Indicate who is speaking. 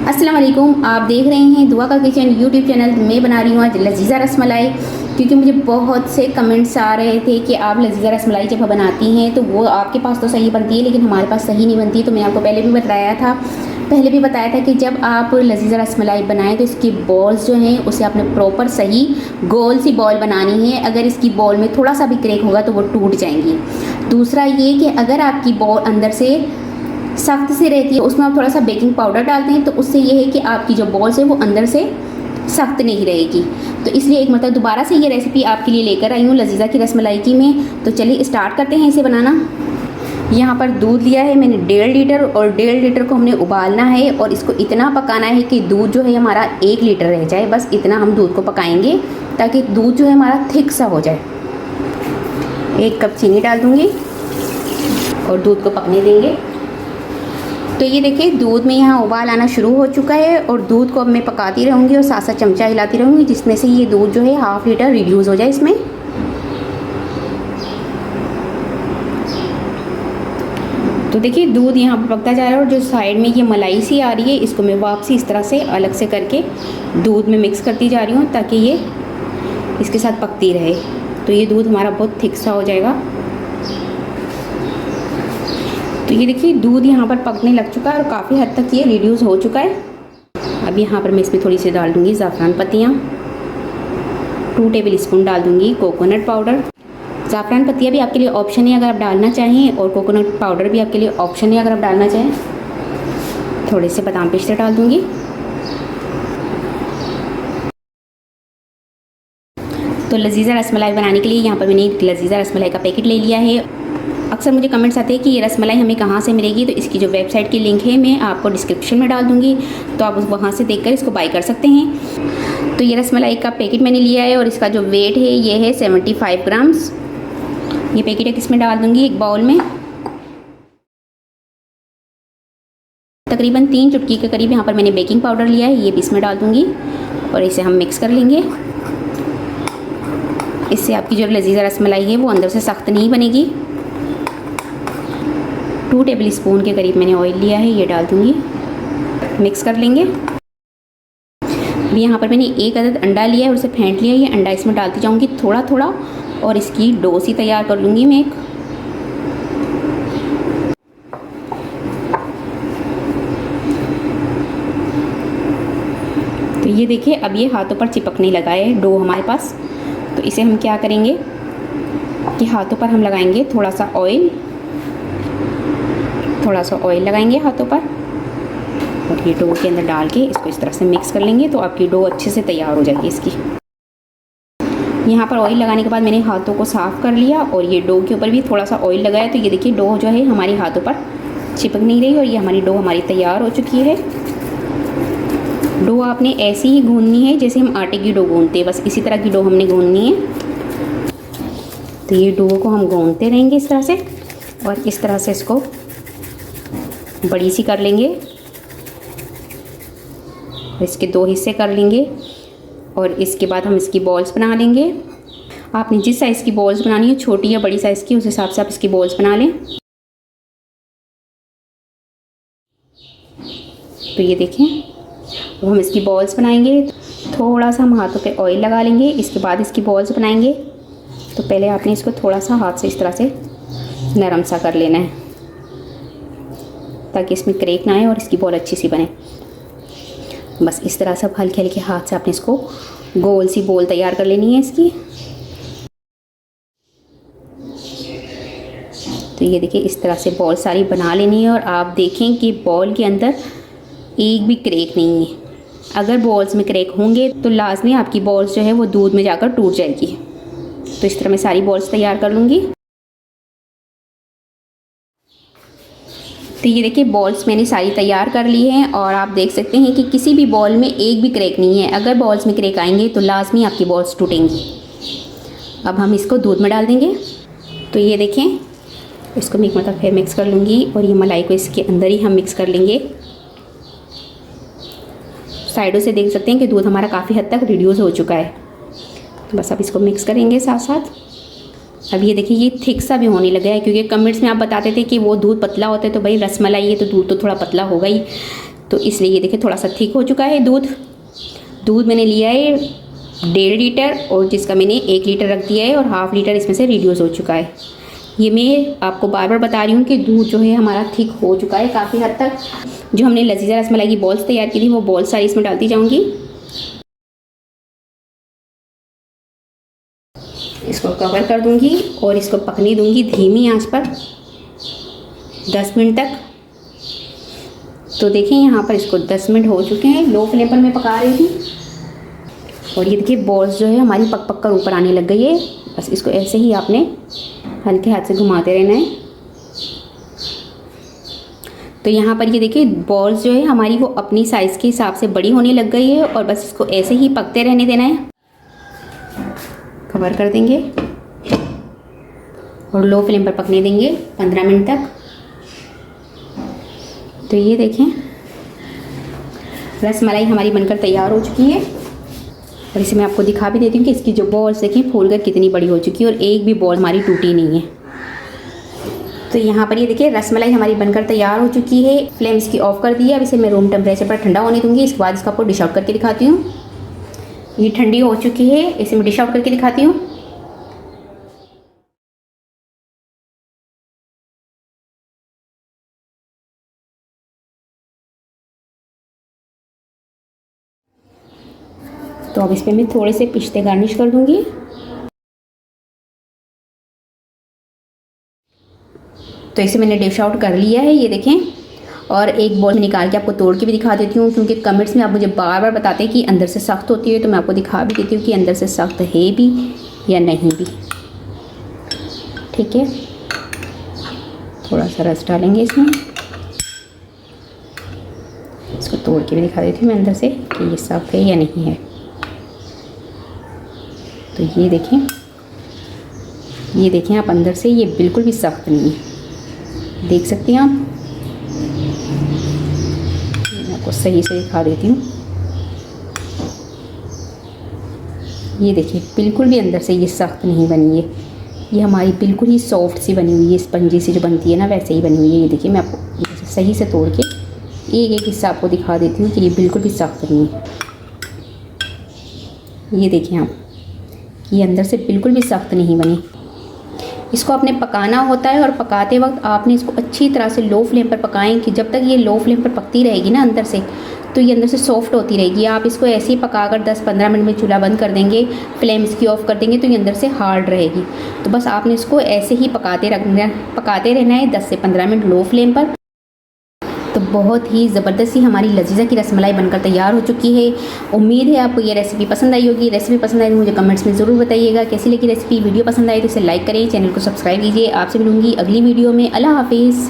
Speaker 1: अस्सलाम वालेकुम। आप देख रहे हैं दुआ का किचन यूट्यूब चैनल। मैं बना रही हूँ आज लजीज़ा रसमलाई, क्योंकि मुझे बहुत से कमेंट्स आ रहे थे कि आप लजीज़ा रसमलाई जब बनाती हैं तो वो आपके पास तो सही बनती है लेकिन हमारे पास सही नहीं बनती। तो मैंने आपको पहले भी बताया था कि जब आप लजीज़ा रसमलाई बनाएं तो इसकी बॉल्स जो हैं उसे आपने प्रॉपर सही गोल सी बॉल बनानी है। अगर इसकी बॉल में थोड़ा सा भी क्रैक होगा तो वो टूट जाएंगी। दूसरा ये कि अगर आपकी बॉल अंदर से सख्त सी रहती है, उसमें आप थोड़ा सा बेकिंग पाउडर डालते हैं तो उससे ये है कि आपकी जो बॉल्स है वो अंदर से सख्त नहीं रहेगी। तो इसलिए एक मतलब दोबारा से ये रेसिपी आपके लिए लेकर आई हूँ लजीज़ा की रसमलाई की मैं। तो चलिए स्टार्ट करते हैं इसे बनाना। यहाँ पर दूध लिया है मैंने 1.5 लीटर, और 1.5 लीटर को हमने उबालना है और इसको इतना पकाना है कि दूध जो है हमारा 1 लीटर रह जाए। बस इतना हम दूध को पकाएंगे ताकि दूध जो है हमारा थिक सा हो जाए। 1 कप चीनी डाल दूँगी और दूध को पकने देंगे। तो ये देखिए दूध में यहाँ उबाल आना शुरू हो चुका है और दूध को अब मैं पकाती रहूँगी और साथ साथ चमचा हिलाती रहूँगी, जिसमें से ये दूध जो है 1/2 लीटर रिड्यूस हो जाए इसमें। तो देखिए दूध यहाँ पर पकता जा रहा है और जो साइड में ये मलाई सी आ रही है इसको मैं वापसी इस तरह से अलग से करके दूध में मिक्स करती जा रही हूँ ताकि ये इसके साथ पकती रहे। तो ये दूध हमारा बहुत थिक सा हो जाएगा। तो ये देखिए दूध यहाँ पर पकने लग चुका है और काफ़ी हद तक ये रिड्यूस हो चुका है। अब यहाँ पर मैं इसमें थोड़ी सी डाल दूँगी ज़ाफ़रान पत्तियाँ, 2 टेबल स्पून डाल दूँगी कोकोनट पाउडर। ज़ाफ़रान पत्तियाँ भी आपके लिए ऑप्शन है अगर आप डालना चाहें, और कोकोनट पाउडर भी आपके लिए ऑप्शन है अगर आप डालना चाहें। थोड़े से बादाम पिस्ते डाल दूँगी। तो लजीज़ा रसमलाई बनाने के लिए यहाँ पर मैंने लजीज़ा रसमलाई का पैकेट ले लिया है। अक्सर मुझे कमेंट्स आते हैं कि ये रसमलाई हमें कहाँ से मिलेगी, तो इसकी जो वेबसाइट की लिंक है मैं आपको डिस्क्रिप्शन में डाल दूँगी, तो आप वहाँ से देखकर इसको बाय कर सकते हैं। तो ये रसमलाई का पैकेट मैंने लिया है और इसका जो वेट है ये है 75 ग्राम्स। ये पैकेट एक इसमें डाल दूँगी एक बाउल में। तकरीबन 3 चुटकी के करीब यहाँ पर मैंने बेकिंग पाउडर लिया है, ये भी इसमें डाल दूँगी और इसे हम मिक्स कर लेंगे। इससे आपकी जो लजीज़ा रसमलाई है वो अंदर से सख्त नहीं बनेगी। 2 टेबल स्पून के करीब मैंने ऑयल लिया है, ये डाल दूँगी, मिक्स कर लेंगे। अभी यहाँ पर मैंने 1 अदद अंडा लिया है और उसे फेंट लिया है। ये अंडा इसमें डालती जाऊँगी थोड़ा थोड़ा और इसकी डो सी तैयार कर लूँगी मैं एक। तो ये देखिए अब ये हाथों पर चिपकने लगा है डो हमारे पास। तो इसे हम क्या करेंगे कि हाथों पर हम लगाएंगे थोड़ा सा ऑयल लगाएंगे हाथों पर और ये डो के अंदर डाल के इसको इस तरह से मिक्स कर लेंगे। तो आपकी डो अच्छे से तैयार हो जाएगी इसकी। यहाँ पर ऑयल लगाने के बाद मैंने हाथों को साफ़ कर लिया और ये डो के ऊपर भी थोड़ा सा ऑयल लगाया। तो ये देखिए डो जो है हमारी हाथों पर चिपक नहीं रही और ये हमारी डो हमारी तैयार हो चुकी है। डो आपने ऐसी ही गूंदनी है जैसे हम आटे की डो गूंदते हैं, बस इसी तरह की डो हमने गूंदनी है। तो ये डो को हम गूंदते रहेंगे इस तरह से और इस तरह से इसको बड़ी सी कर लेंगे। इसके 2 हिस्से कर लेंगे और इसके बाद हम इसकी बॉल्स बना लेंगे। आपने जिस साइज़ की बॉल्स बनानी है, छोटी या बड़ी साइज़ की, उस हिसाब से आप इसकी बॉल्स बना लें। तो ये देखें अब हम इसकी बॉल्स बनाएंगे। थोड़ा सा हम हाथों पे ऑयल लगा लेंगे, इसके बाद इसकी बॉल्स बनाएंगे। तो पहले आपने इसको थोड़ा सा हाथ से इस तरह से नरम सा कर लेना है ताकि इसमें क्रैक ना आए और इसकी बॉल अच्छी सी बने। बस इस तरह से हल्के हल्के हाथ से आपने इसको गोल सी बॉल तैयार कर लेनी है इसकी। तो ये देखिए इस तरह से बॉल सारी बना लेनी है और आप देखें कि बॉल के अंदर एक भी क्रैक नहीं है। अगर बॉल्स में क्रैक होंगे तो लाजमी आपकी बॉल्स जो है वो दूध में जाकर टूट जाएगी। तो इस तरह मैं सारी बॉल्स तैयार कर लूँगी। तो ये देखिए बॉल्स मैंने सारी तैयार कर ली हैं और आप देख सकते हैं कि किसी भी बॉल में एक भी क्रैक नहीं है। अगर बॉल्स में क्रैक आएंगे तो लाजमी आपकी बॉल्स टूटेंगी। अब हम इसको दूध में डाल देंगे। तो ये देखें इसको मैं एक मतलब फिर मिक्स कर लूँगी और ये मलाई को इसके अंदर ही हम मिक्स कर लेंगे। साइडों से देख सकते हैं कि दूध हमारा काफ़ी हद तक रिड्यूस हो चुका है। तो बस अब इसको मिक्स करेंगे साथ साथ। अब ये देखिए ये थिक सा भी होने लगा है, क्योंकि कमेंट्स में आप बताते थे कि वो दूध पतला होता है, तो भाई रसमलाई है तो दूध तो थोड़ा पतला होगा ही। तो इसलिए ये देखिए थोड़ा सा थिक हो चुका है दूध मैंने लिया है 1.5 लीटर और जिसका मैंने 1 लीटर रख दिया है और हाफ लीटर इसमें से रिड्यूस हो चुका है। ये मैं आपको बार बार बता रही हूँ कि दूध जो है हमारा थिक हो चुका है काफ़ी हद तक। जो हमने लजीजा रसमलाई की बॉल्स तैयार की थी वो बॉल्स सारी इसमें डालती जाऊँगी। इसको कवर कर दूँगी और इसको पकने दूँगी धीमी आंच पर 10 मिनट तक। तो देखें यहाँ पर इसको 10 मिनट हो चुके हैं, लो फ्लेम पर मैं पका रही थी और ये देखिए बॉल्स जो है हमारी पक पक कर ऊपर आने लग गई है। बस इसको ऐसे ही आपने हल्के हाथ से घुमाते रहना है। तो यहाँ पर ये देखिए बॉल्स जो है हमारी वो अपनी साइज़ के हिसाब से बड़ी होने लग गई है और बस इसको ऐसे ही पकते रहने देना है। कवर कर देंगे और लो फ्लेम पर पकने देंगे 15 मिनट तक। तो ये देखें रसमलाई हमारी बनकर तैयार हो चुकी है और इसे मैं आपको दिखा भी देती हूँ कि इसकी जो बॉल्स देखें फूलकर कितनी बड़ी हो चुकी है और एक भी बॉल हमारी टूटी नहीं है। तो यहाँ पर ये देखिए रसमलाई हमारी बनकर तैयार हो चुकी है। फ्लेम इसकी ऑफ कर दी है। अब इसे मैं रूम टेम्परेचर पर ठंडा होने दूँगी। इसके बाद इसको आपको डिश आउट करके दिखाती हूँ। ये ठंडी हो चुकी है, इसे मैं डिश आउट करके दिखाती हूँ। तो अब इस पर मैं थोड़े से पिस्ते गार्निश कर दूँगी। तो इसे मैंने डिश आउट कर लिया है, ये देखें। और एक बॉल निकाल के आपको तोड़ के भी दिखा देती हूँ क्योंकि कमेंट्स में आप मुझे बार बार बताते हैं कि अंदर से सख्त होती है, तो मैं आपको दिखा भी देती हूँ कि अंदर से सख्त है भी या नहीं भी। ठीक है, थोड़ा सा रस डालेंगे इसमें। इसको तोड़ के भी दिखा देती हूँ मैं अंदर से कि ये सख्त है या नहीं है। तो ये देखें आप अंदर से ये बिल्कुल भी सख्त नहीं है, देख सकती हैं आप। मैं आपको सही से दिखा देती हूँ। ये देखिए बिल्कुल भी अंदर से ये सख्त नहीं बनी है, ये हमारी बिल्कुल ही सॉफ्ट सी बनी हुई है, स्पंजी सी जो बनती है ना वैसे ही बनी हुई है। ये देखिए मैं आपको सही से तोड़ के एक एक हिस्सा आपको दिखा देती हूँ कि ये बिल्कुल भी सख्त नहीं है। ये देखिए आप, ये अंदर से बिल्कुल भी सख्त नहीं बनी। इसको आपने पकाना होता है और पकाते वक्त आपने इसको अच्छी तरह से लो फ्लेम पर पकाएं कि जब तक ये लो फ्लेम पर पकती रहेगी ना अंदर से, तो ये अंदर से सॉफ्ट होती रहेगी। आप इसको ऐसे ही पकाकर 10-15 मिनट में चूल्हा बंद कर देंगे, फ्लेम इसकी ऑफ कर देंगे, तो ये अंदर से हार्ड रहेगी। तो बस आपने इसको ऐसे ही पकाते रहना है 10 से 15 मिनट लो फ्लेम पर। तो बहुत ही ज़बरदस्त ही हमारी लजीजा की रसमलाई बनकर तैयार हो चुकी है। उम्मीद है आपको ये रेसिपी पसंद आई होगी। रेसिपी पसंद आई तो मुझे कमेंट्स में ज़रूर बताइएगा कैसी लगी रेसिपी। वीडियो पसंद आई तो इसे लाइक करें, चैनल को सब्सक्राइब कीजिए। आपसे मिलूंगी अगली वीडियो में। अल्लाह हाफिज़।